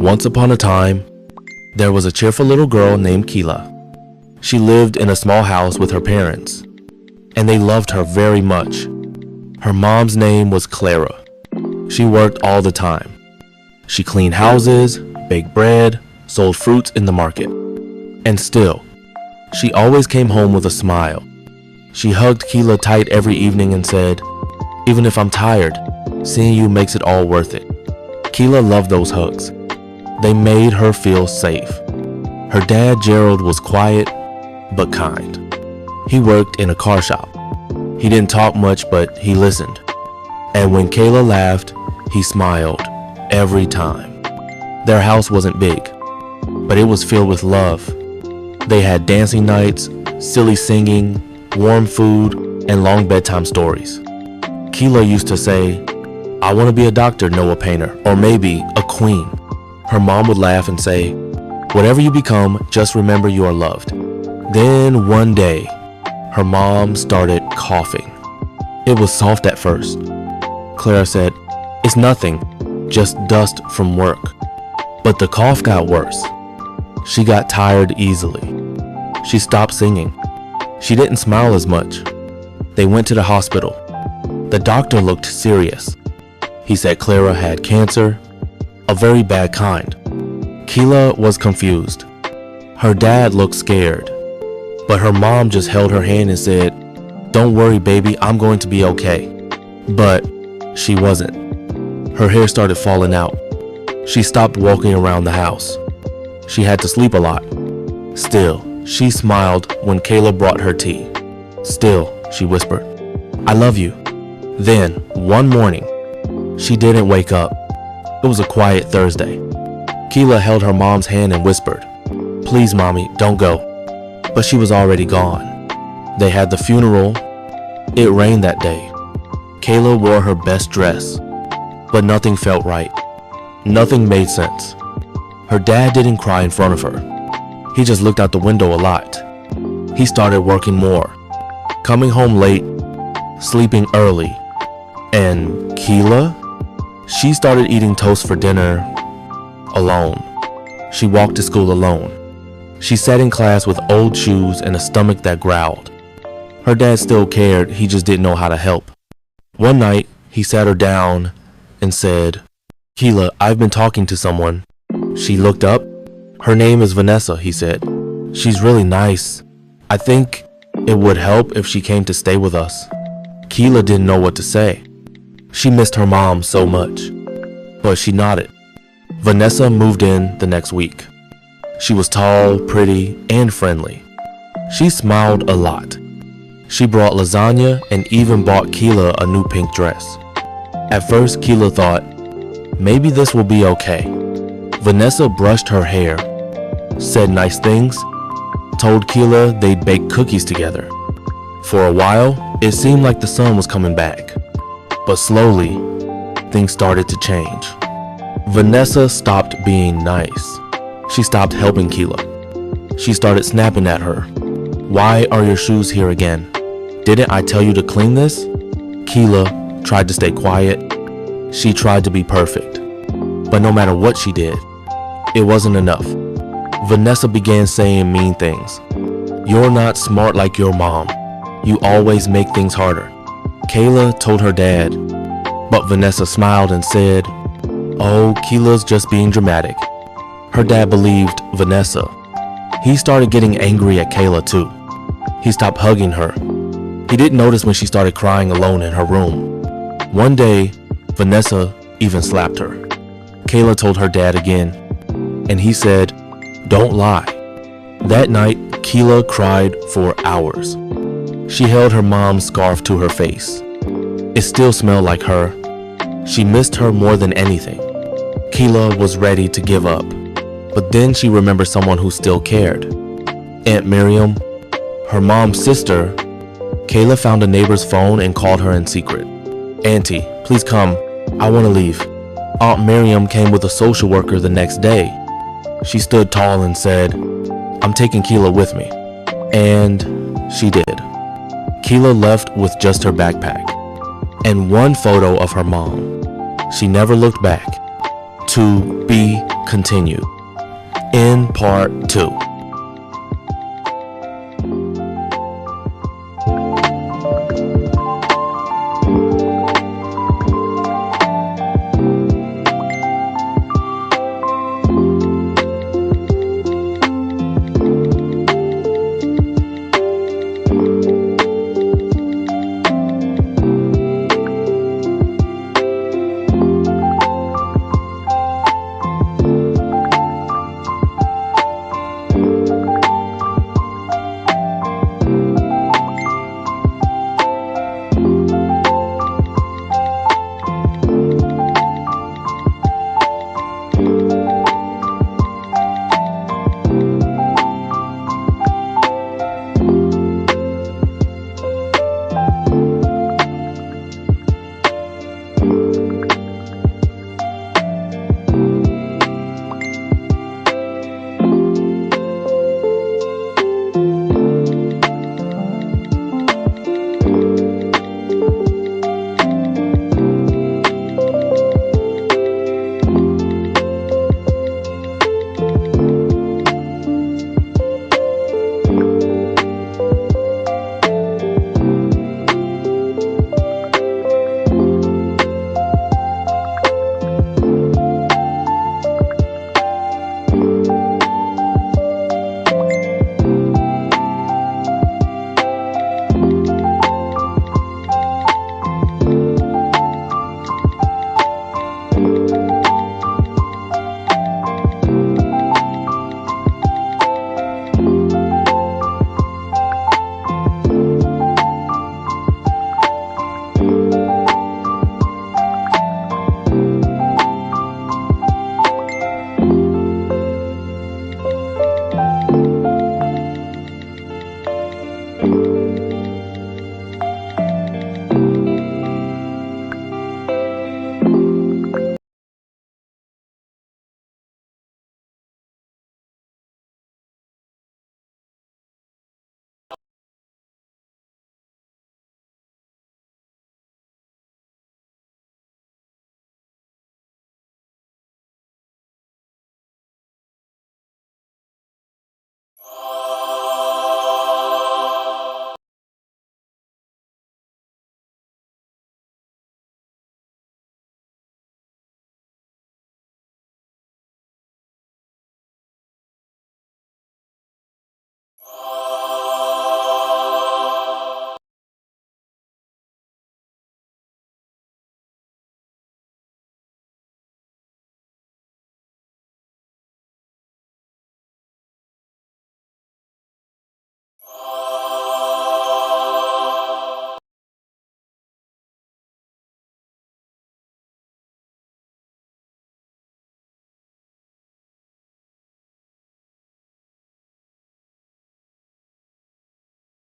Once upon a time, there was a cheerful little girl named Keila. She lived in a small house with her parents, and they loved her very much. Her mom's name was Clara. She worked all the time. She cleaned houses, baked bread, sold fruits in the market. And still, she always came home with a smile. She hugged Keila tight every evening and said, "Even if I'm tired, seeing you makes it all worth it." Keila loved those hugs. They made her feel safe. Her dad, Gerald, was quiet but kind. He worked in a car shop. He didn't talk much, but he listened. And when Keila laughed, he smiled every time. Their house wasn't big, but it was filled with love. They had dancing nights, silly singing, warm food, and long bedtime stories. Keila used to say, "I want to be a doctor, Noah Painter, or maybe a queen." Her mom would laugh and say, "Whatever you become, just remember you are loved." Then one day, her mom started coughing. It was soft at first. Clara said, "It's nothing, just dust from work." But the cough got worse. She got tired easily. She stopped singing. She didn't smile as much. They went to the hospital. The doctor looked serious. He said Clara had cancer, a very bad kind. Keila was confused. Her dad looked scared, but her mom just held her hand and said, "Don't worry, baby, I'm going to be okay." But she wasn't. Her hair started falling out. She stopped walking around the house. She had to sleep a lot. Still, she smiled when Keila brought her tea. "Still," she whispered, "I love you." Then, one morning, she didn't wake up. It was a quiet Thursday. Keila held her mom's hand and whispered, "Please, mommy, don't go." But she was already gone. They had the funeral. It rained that day. Keila wore her best dress, but nothing felt right. Nothing made sense. Her dad didn't cry in front of her. He just looked out the window a lot. He started working more, coming home late, sleeping early. And Keila? She started eating toast for dinner alone. She walked to school alone. She sat in class with old shoes and a stomach that growled. Her dad still cared, he just didn't know how to help. One night, he sat her down and said, "Keila, I've been talking to someone." She looked up. "Her name is Vanessa," he said. "She's really nice. I think it would help if she came to stay with us." Keila didn't know what to say. She missed her mom so much, but she nodded. Vanessa moved in the next week. She was tall, pretty, and friendly. She smiled a lot. She brought lasagna and even bought Keila a new pink dress. At first, Keila thought, maybe this will be okay. Vanessa brushed her hair, said nice things, told Keila they'd bake cookies together. For a while, it seemed like the sun was coming back. But slowly, things started to change. Vanessa stopped being nice. She stopped helping Keila. She started snapping at her. "Why are your shoes here again? Didn't I tell you to clean this?" Keila tried to stay quiet. She tried to be perfect. But no matter what she did, it wasn't enough. Vanessa began saying mean things. "You're not smart like your mom. You always make things harder." Keila told her dad, but Vanessa smiled and said, "Oh, Keila's just being dramatic." Her dad believed Vanessa. He started getting angry at Keila too. He stopped hugging her. He didn't notice when she started crying alone in her room. One day, Vanessa even slapped her. Keila told her dad again, and he said, "Don't lie." That night, Keila cried for hours. She held her mom's scarf to her face. It still smelled like her. She missed her more than anything. Keila was ready to give up, but then she remembered someone who still cared. Aunt Miriam, her mom's sister. Keila found a neighbor's phone and called her in secret. "Auntie, please come. I want to leave." Aunt Miriam came with a social worker the next day. She stood tall and said, "I'm taking Keila with me." And she did. Keila left with just her backpack and one photo of her mom. She never looked back. To be continued. In part 2.